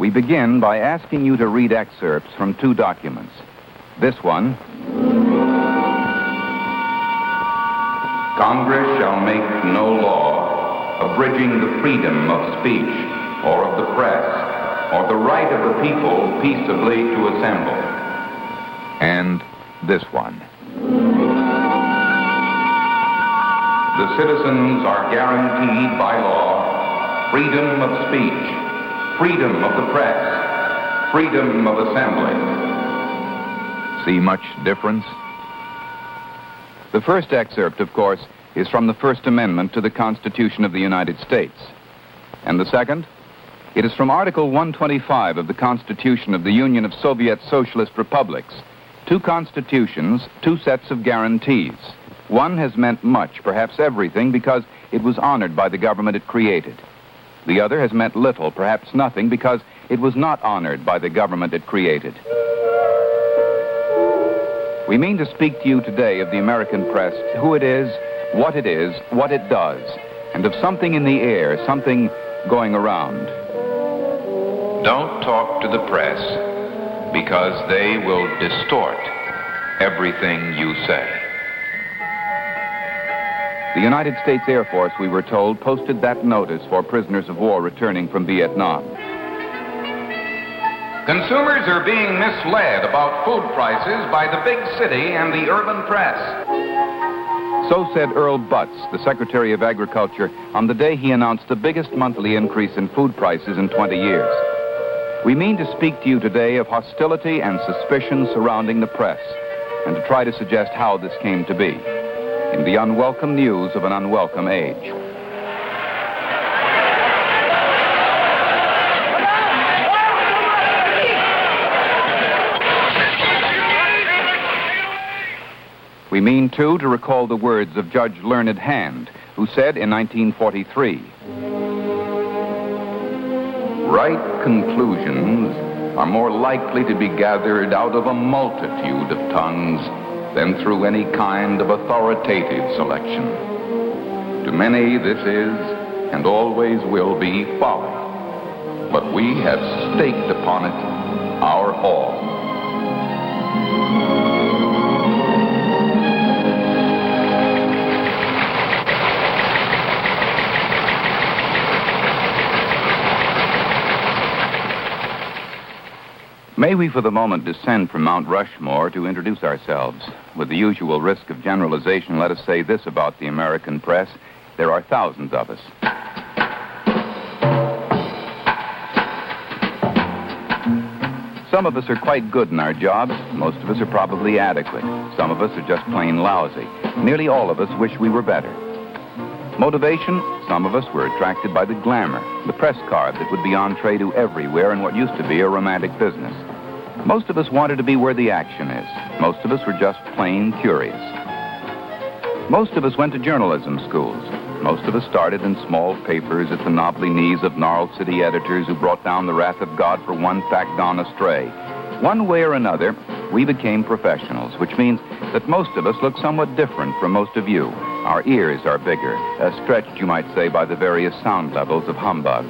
We begin by asking you to read excerpts from two documents. This one. Congress shall make no law abridging the freedom of speech or of the press or the right of the people peaceably to assemble. And this one. The citizens are guaranteed by law freedom of speech, freedom of the press, freedom of assembly. See much difference? The first excerpt, of course, is from the First Amendment to the Constitution of the United States. And the second? It is from Article 125 of the Constitution of the Union of Soviet Socialist Republics. Two constitutions, two sets of guarantees. One has meant much, perhaps everything, because it was honored by the government it created. The other has meant little, perhaps nothing, because it was not honored by the government it created. We mean to speak to you today of the American press, who it is, what it does, and of something in the air, something going around. Don't talk to the press, because they will distort everything you say. The United States Air Force, we were told, posted that notice for prisoners of war returning from Vietnam. Consumers are being misled about food prices by the big city and the urban press. So said Earl Butz, the Secretary of Agriculture, on the day he announced the biggest monthly increase in food prices in 20 years. We mean to speak to you today of hostility and suspicion surrounding the press, and to try to suggest how this came to be, in the unwelcome news of an unwelcome age. We mean, too, to recall the words of Judge Learned Hand, who said in 1943, "Right conclusions are more likely to be gathered out of a multitude of tongues than through any kind of authoritative selection. To many this is, and always will be, folly, but we have staked upon it our all." May we for the moment descend from Mount Rushmore to introduce ourselves. With the usual risk of generalization, let us say this about the American press: there are thousands of us. Some of us are quite good in our jobs. Most of us are probably adequate. Some of us are just plain lousy. Nearly all of us wish we were better. Motivation: some of us were attracted by the glamour, the press card that would be entree to everywhere in what used to be a romantic business. Most of us wanted to be where the action is. Most of us were just plain curious. Most of us went to journalism schools. Most of us started in small papers at the knobbly knees of gnarled city editors who brought down the wrath of God for one fact gone astray. One way or another, we became professionals, which means that most of us look somewhat different from most of you. Our ears are bigger, stretched, you might say, by the various sound levels of humbug.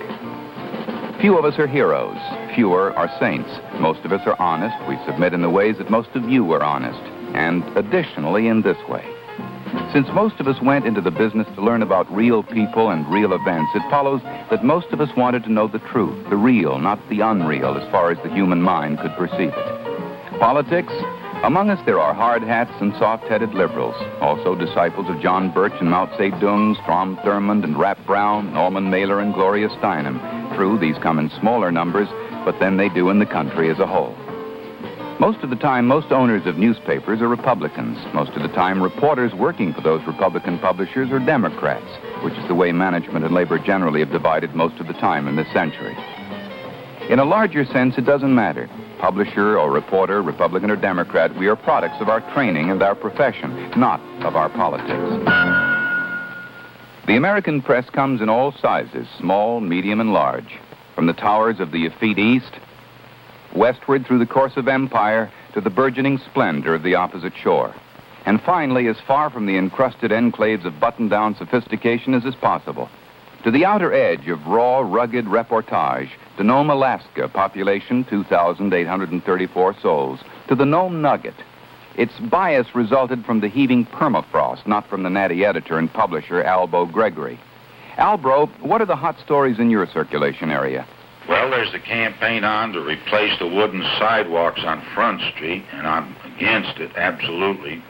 Few of us are heroes. Fewer are saints. Most of us are honest. We submit in the ways that most of you are honest. And additionally, in this way. Since most of us went into the business to learn about real people and real events, it follows that most of us wanted to know the truth, the real, not the unreal, as far as the human mind could perceive it. Politics? Among us there are hard hats and soft-headed liberals, also disciples of John Birch and Mao Zedong, Strom Thurmond and Rap Brown, Norman Mailer and Gloria Steinem. True, these come in smaller numbers, but then they do in the country as a whole. Most of the time, most owners of newspapers are Republicans. Most of the time, reporters working for those Republican publishers are Democrats, which is the way management and labor generally have divided most of the time in this century. In a larger sense, it doesn't matter. Publisher or reporter, Republican or Democrat, we are products of our training and our profession, not of our politics. The American press comes in all sizes, small, medium, and large. From the towers of the effete East, westward through the course of empire, to the burgeoning splendor of the opposite shore. And finally, as far from the encrusted enclaves of button-down sophistication as is possible. To the outer edge of raw, rugged reportage, to Nome, Alaska, population 2,834 souls, to the Nome Nugget. Its bias resulted from the heaving permafrost, not from the natty editor and publisher, Albo Gregory. Albro, what are the hot stories in your circulation area? Well, there's the campaign on to replace the wooden sidewalks on Front Street, and I'm against it, absolutely.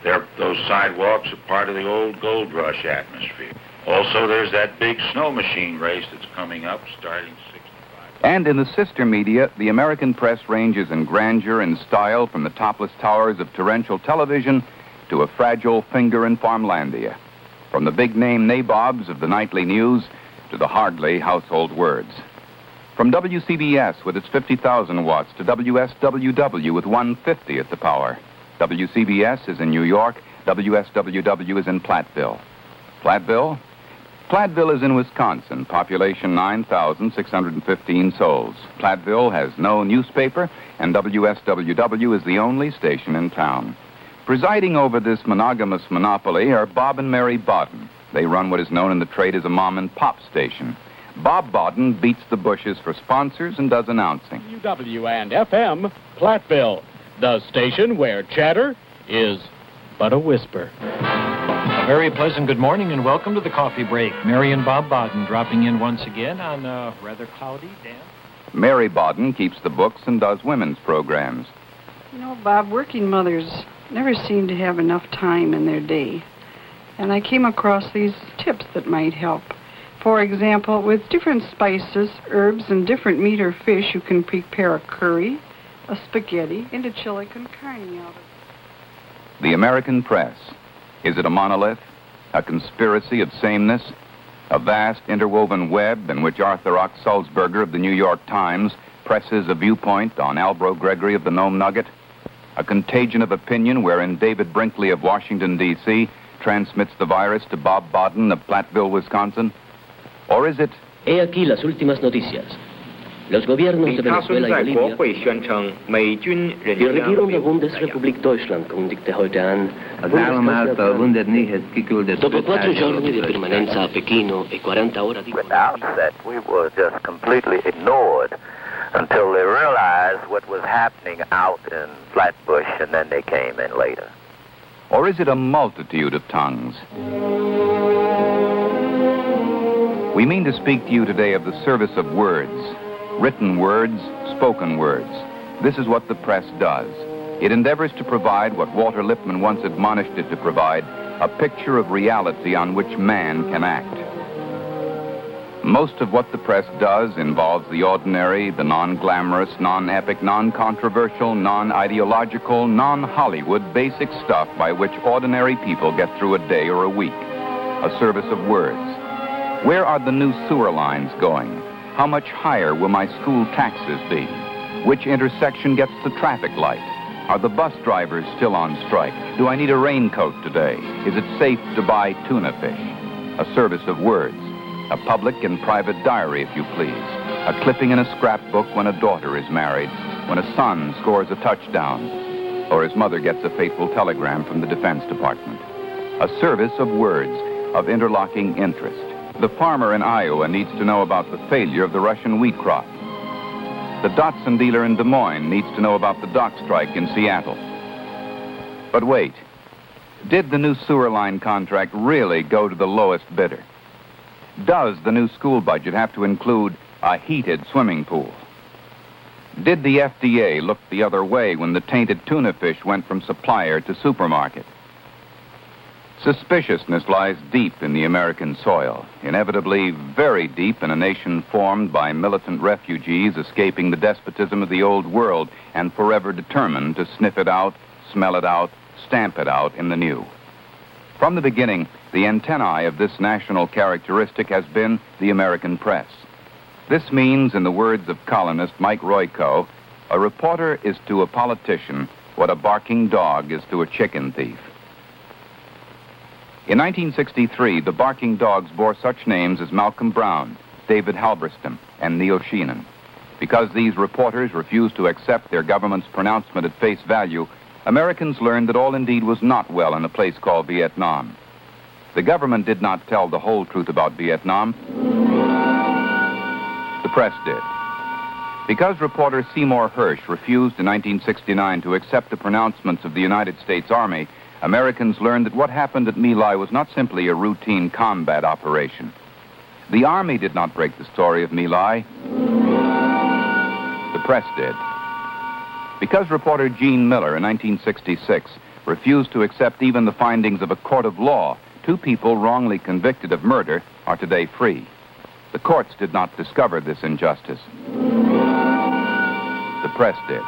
Those sidewalks are part of the old gold rush atmosphere. Also, there's that big snow machine race that's coming up starting 65. And in the sister media, the American press ranges in grandeur and style from the topless towers of torrential television to a fragile finger in Farmlandia. From the big-name nabobs of the nightly news to the hardly household words. From WCBS with its 50,000 watts to WSWW with 150 at the power. WCBS is in New York, WSWW is in Platteville. Platteville? Platteville is in Wisconsin, population 9,615 souls. Platteville has no newspaper, and WSWW is the only station in town. Presiding over this monogamous monopoly are Bob and Mary Bodden. They run what is known in the trade as a mom-and-pop station. Bob Bodden beats the bushes for sponsors and does announcing. WW and FM, Platteville, the station where chatter is but a whisper. A very pleasant good morning and welcome to the coffee break. Mary and Bob Bodden dropping in once again on a rather cloudy, damp. Mary Bodden keeps the books and does women's programs. You know, Bob, working mothers never seem to have enough time in their day. And I came across these tips that might help. For example, with different spices, herbs, and different meat or fish, you can prepare a curry, a spaghetti, and a chili con carne out of it. The American press. Is it a monolith? A conspiracy of sameness? A vast interwoven web in which Arthur Ox Sulzberger of the New York Times presses a viewpoint on Albro Gregory of the Nome Nugget? A contagion of opinion wherein David Brinkley of Washington, D.C. transmits the virus to Bob Bodden of Platteville, Wisconsin? Or is it... He aquí las últimas noticias. Los gobiernos de Venezuela y Bolivia die Regierung der Bundesrepublik Deutschland kündigte heute an, dopo 4 giorni di permanenza a Pechino e 40 ore di... Without that, we were just completely ignored until they realized what was happening out in Flatbush, and then they came in later. Or is it a multitude of tongues? We mean to speak to you today of the service of words. Written words, spoken words. This is what the press does. It endeavors to provide what Walter Lippmann once admonished it to provide, a picture of reality on which man can act. Most of what the press does involves the ordinary, the non-glamorous, non-epic, non-controversial, non-ideological, non-Hollywood basic stuff by which ordinary people get through a day or a week. A service of words. Where are the new sewer lines going? How much higher will my school taxes be? Which intersection gets the traffic light? Are the bus drivers still on strike? Do I need a raincoat today? Is it safe to buy tuna fish? A service of words. A public and private diary, if you please. A clipping in a scrapbook when a daughter is married, when a son scores a touchdown, or his mother gets a fateful telegram from the Defense Department. A service of words, of interlocking interest. The farmer in Iowa needs to know about the failure of the Russian wheat crop. The Datsun dealer in Des Moines needs to know about the dock strike in Seattle. But wait, did the new sewer line contract really go to the lowest bidder? Does the new school budget have to include a heated swimming pool? Did the FDA look the other way when the tainted tuna fish went from supplier to supermarket? Suspiciousness lies deep in the American soil, inevitably very deep in a nation formed by militant refugees escaping the despotism of the old world and forever determined to sniff it out, smell it out, stamp it out in the new. From the beginning, the antennae of this national characteristic has been the American press. This means, in the words of columnist Mike Royko, a reporter is to a politician what a barking dog is to a chicken thief. In 1963, the barking dogs bore such names as Malcolm Brown, David Halberstam, and Neil Sheehan. Because these reporters refused to accept their government's pronouncement at face value, Americans learned that all indeed was not well in a place called Vietnam. The government did not tell the whole truth about Vietnam. The press did. Because reporter Seymour Hersh refused in 1969 to accept the pronouncements of the United States Army, Americans learned that what happened at My Lai was not simply a routine combat operation. The Army did not break the story of My Lai. The press did. Because reporter Gene Miller in 1966 refused to accept even the findings of a court of law, 2 people wrongly convicted of murder are today free. The courts did not discover this injustice. The press did.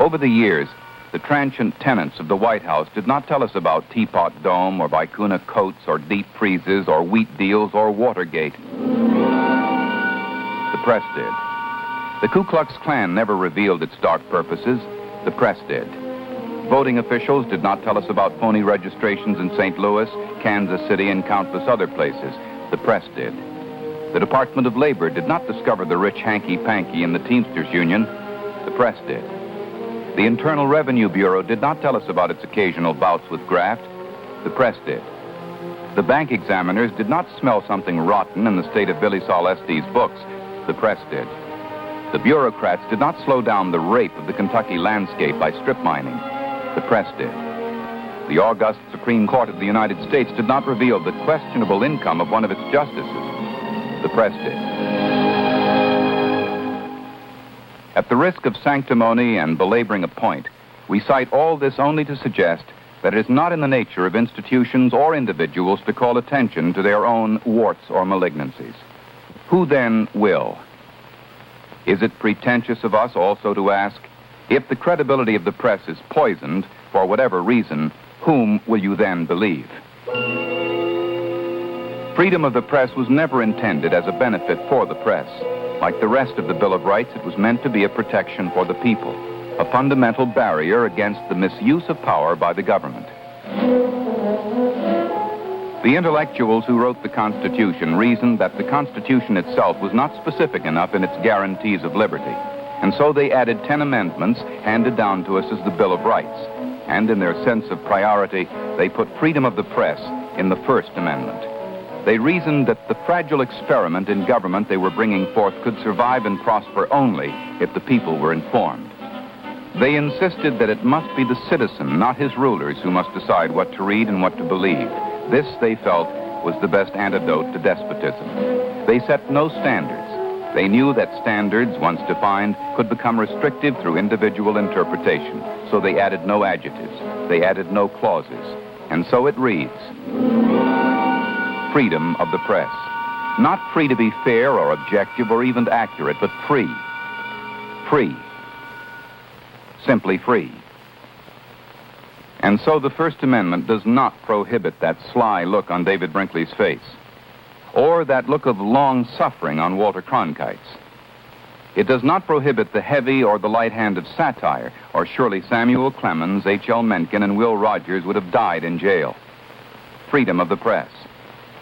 Over the years, the transient tenants of the White House did not tell us about Teapot Dome or Vicuna coats or deep freezes or wheat deals or Watergate. The press did. The Ku Klux Klan never revealed its dark purposes. The press did. Voting officials did not tell us about phony registrations in St. Louis, Kansas City, and countless other places. The press did. The Department of Labor did not discover the rich hanky-panky in the Teamsters Union. The press did. The Internal Revenue Bureau did not tell us about its occasional bouts with graft. The press did. The bank examiners did not smell something rotten in the state of Billy Saul Estes' books. The press did. The bureaucrats did not slow down the rape of the Kentucky landscape by strip mining. The press did. The august Supreme Court of the United States did not reveal the questionable income of one of its justices. The press did. At the risk of sanctimony and belaboring a point, we cite all this only to suggest that it is not in the nature of institutions or individuals to call attention to their own warts or malignancies. Who then will? Is it pretentious of us also to ask, if the credibility of the press is poisoned, for whatever reason, whom will you then believe? Freedom of the press was never intended as a benefit for the press. Like the rest of the Bill of Rights, it was meant to be a protection for the people, a fundamental barrier against the misuse of power by the government. The intellectuals who wrote the Constitution reasoned that the Constitution itself was not specific enough in its guarantees of liberty, and so they added 10 amendments handed down to us as the Bill of Rights, and in their sense of priority, they put freedom of the press in the First Amendment. They reasoned that the fragile experiment in government they were bringing forth could survive and prosper only if the people were informed. They insisted that it must be the citizen, not his rulers, who must decide what to read and what to believe. This, they felt, was the best antidote to despotism. They set no standards. They knew that standards, once defined, could become restrictive through individual interpretation. So they added no adjectives. They added no clauses. And so it reads, freedom of the press. Not free to be fair or objective or even accurate, but free. Free. Simply free. And so the First Amendment does not prohibit that sly look on David Brinkley's face, or that look of long suffering on Walter Cronkite's. It does not prohibit the heavy or the light hand of satire, or surely Samuel Clemens, H.L. Mencken, and Will Rogers would have died in jail. Freedom of the press.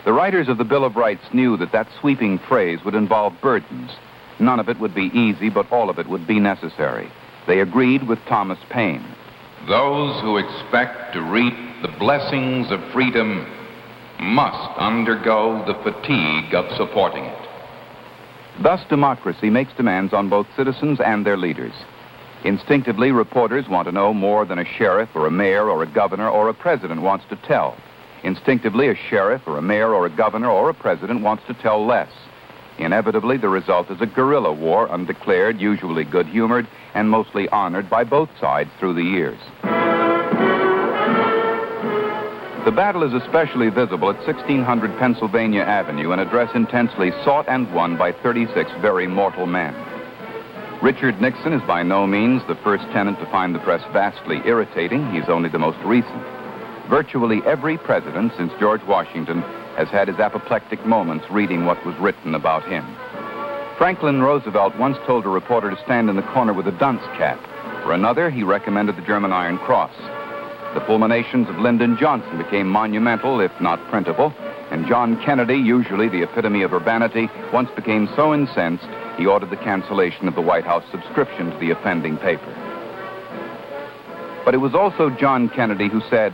The writers of the Bill of Rights knew that that sweeping phrase would involve burdens. None of it would be easy, but all of it would be necessary. They agreed with Thomas Paine. Those who expect to reap the blessings of freedom must undergo the fatigue of supporting it. Thus, democracy makes demands on both citizens and their leaders. Instinctively, reporters want to know more than a sheriff or a mayor or a governor or a president wants to tell. Instinctively, a sheriff or a mayor or a governor or a president wants to tell less. Inevitably, the result is a guerrilla war, undeclared, usually good-humored, and mostly honored by both sides through the years. The battle is especially visible at 1600 Pennsylvania Avenue, an address intensely sought and won by 36 very mortal men. Richard Nixon is by no means the first tenant to find the press vastly irritating. He's only the most recent. Virtually every president since George Washington has had his apoplectic moments reading what was written about him. Franklin Roosevelt once told a reporter to stand in the corner with a dunce cap. For another, he recommended the German Iron Cross. The fulminations of Lyndon Johnson became monumental, if not printable, and John Kennedy, usually the epitome of urbanity, once became so incensed he ordered the cancellation of the White House subscription to the offending paper. But it was also John Kennedy who said,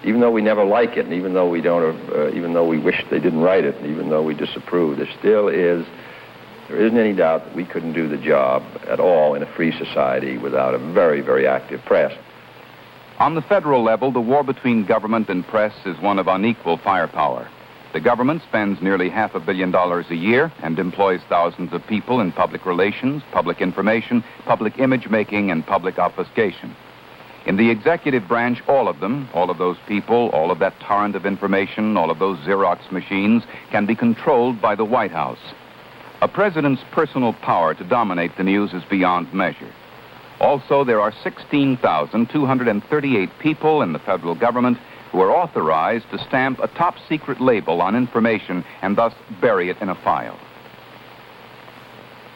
even though we never like it, and even though we wish they didn't write it, and even though we disapprove, there isn't any doubt that we couldn't do the job at all in a free society without a very, very active press. On the federal level, the war between government and press is one of unequal firepower. The government spends nearly $500 million a year and employs thousands of people in public relations, public information, public image making, and public obfuscation. In the executive branch, all of those people, all of that torrent of information, all of those Xerox machines can be controlled by the White House. A president's personal power to dominate the news is beyond measure. Also, there are 16,238 people in the federal government who are authorized to stamp a top-secret label on information and thus bury it in a file.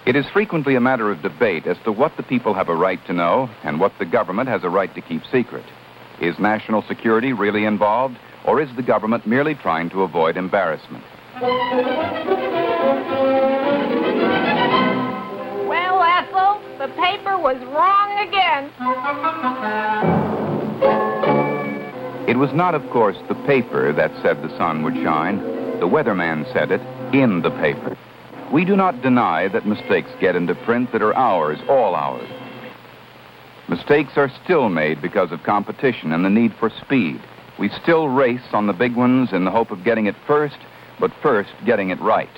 It is frequently a matter of debate as to what the people have a right to know and what the government has a right to keep secret. Is national security really involved, or is the government merely trying to avoid embarrassment? Well, Ethel, the paper was wrong again. It was not, of course, the paper that said the sun would shine. The weatherman said it in the paper. We do not deny that mistakes get into print that are ours, all ours. Mistakes are still made because of competition and the need for speed. We still race on the big ones in the hope of getting it first, but first getting it right.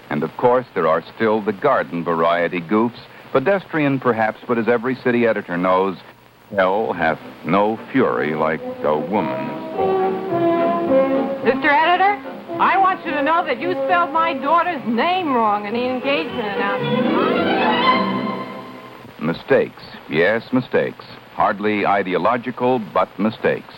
And of course, there are still the garden variety goofs, pedestrian perhaps, but as every city editor knows, hell hath no fury like a woman's voice. Mr. Editor, I want you to know that you spelled my daughter's name wrong in the engagement announcement. Mistakes. Yes, mistakes. Hardly ideological, but mistakes.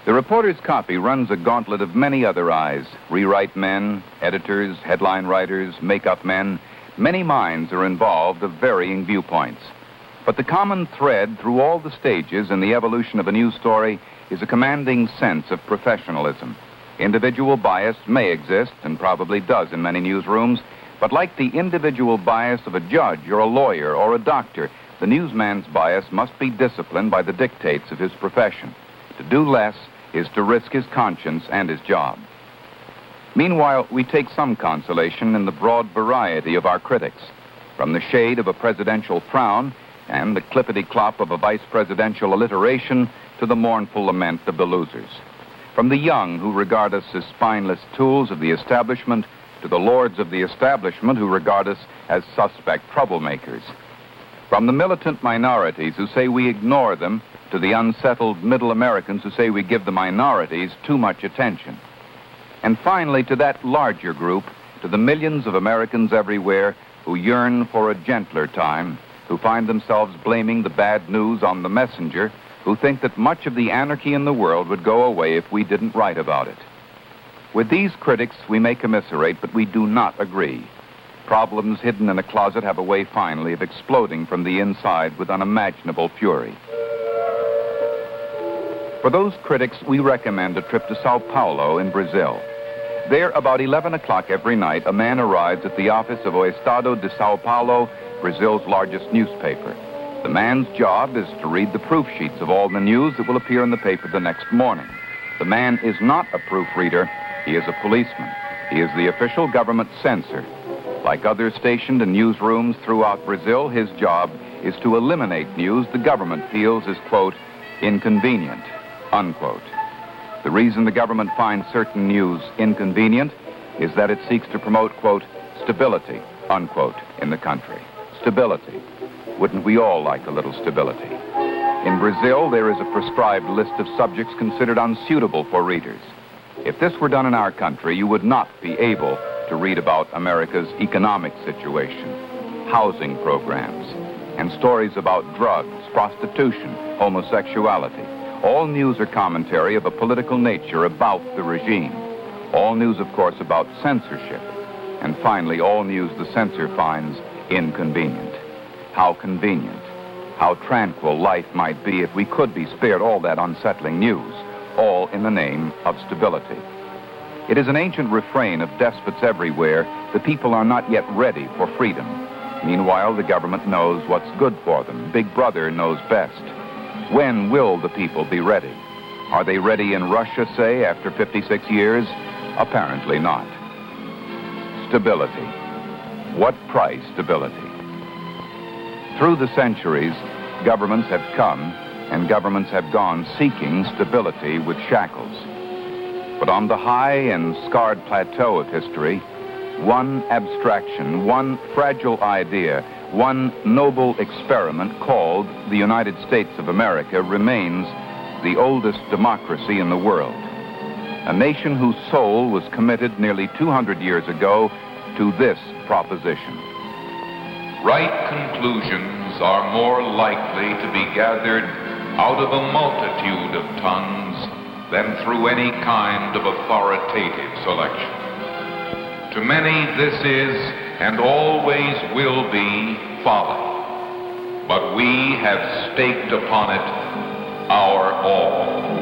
The reporter's copy runs a gauntlet of many other eyes. Rewrite men, editors, headline writers, makeup men. Many minds are involved of varying viewpoints. But the common thread through all the stages in the evolution of a news story is a commanding sense of professionalism. Individual bias may exist, and probably does in many newsrooms, but like the individual bias of a judge or a lawyer or a doctor, the newsman's bias must be disciplined by the dictates of his profession. To do less is to risk his conscience and his job. Meanwhile, we take some consolation in the broad variety of our critics, from the shade of a presidential frown and the clippity-clop of a vice presidential alliteration to the mournful lament of the losers. From the young who regard us as spineless tools of the establishment to the lords of the establishment who regard us as suspect troublemakers. From the militant minorities who say we ignore them to the unsettled middle Americans who say we give the minorities too much attention. And finally, to that larger group, to the millions of Americans everywhere who yearn for a gentler time, who find themselves blaming the bad news on the messenger, who think that much of the anarchy in the world would go away if we didn't write about it. With these critics, we may commiserate, but we do not agree. Problems hidden in a closet have a way finally of exploding from the inside with unimaginable fury. For those critics, we recommend a trip to Sao Paulo in Brazil. There, about 11 o'clock every night, a man arrives at the office of O Estado de Sao Paulo, Brazil's largest newspaper. The man's job is to read the proof sheets of all the news that will appear in the paper the next morning. The man is not a proofreader. He is a policeman. He is the official government censor. Like others stationed in newsrooms throughout Brazil, his job is to eliminate news the government feels is, quote, inconvenient, unquote. The reason the government finds certain news inconvenient is that it seeks to promote, quote, stability, unquote, in the country. Stability. Wouldn't we all like a little stability? In Brazil, there is a prescribed list of subjects considered unsuitable for readers. If this were done in our country, you would not be able to read about America's economic situation, housing programs, and stories about drugs, prostitution, homosexuality. All news or commentary of a political nature about the regime. All news, of course, about censorship. And finally, all news the censor finds inconvenient. How convenient, how tranquil life might be if we could be spared all that unsettling news, all in the name of stability. It is an ancient refrain of despots everywhere: the people are not yet ready for freedom. Meanwhile, the government knows what's good for them. Big Brother knows best. When will the people be ready? Are they ready in Russia, say, after 56 years? Apparently not. Stability. What price stability? Through the centuries, governments have come and governments have gone seeking stability with shackles. But on the high and scarred plateau of history, one abstraction, one fragile idea, one noble experiment called the United States of America remains the oldest democracy in the world. A nation whose soul was committed nearly 200 years ago to this proposition. Right conclusions are more likely to be gathered out of a multitude of tongues than through any kind of authoritative selection. To many this is and always will be folly, but we have staked upon it our all.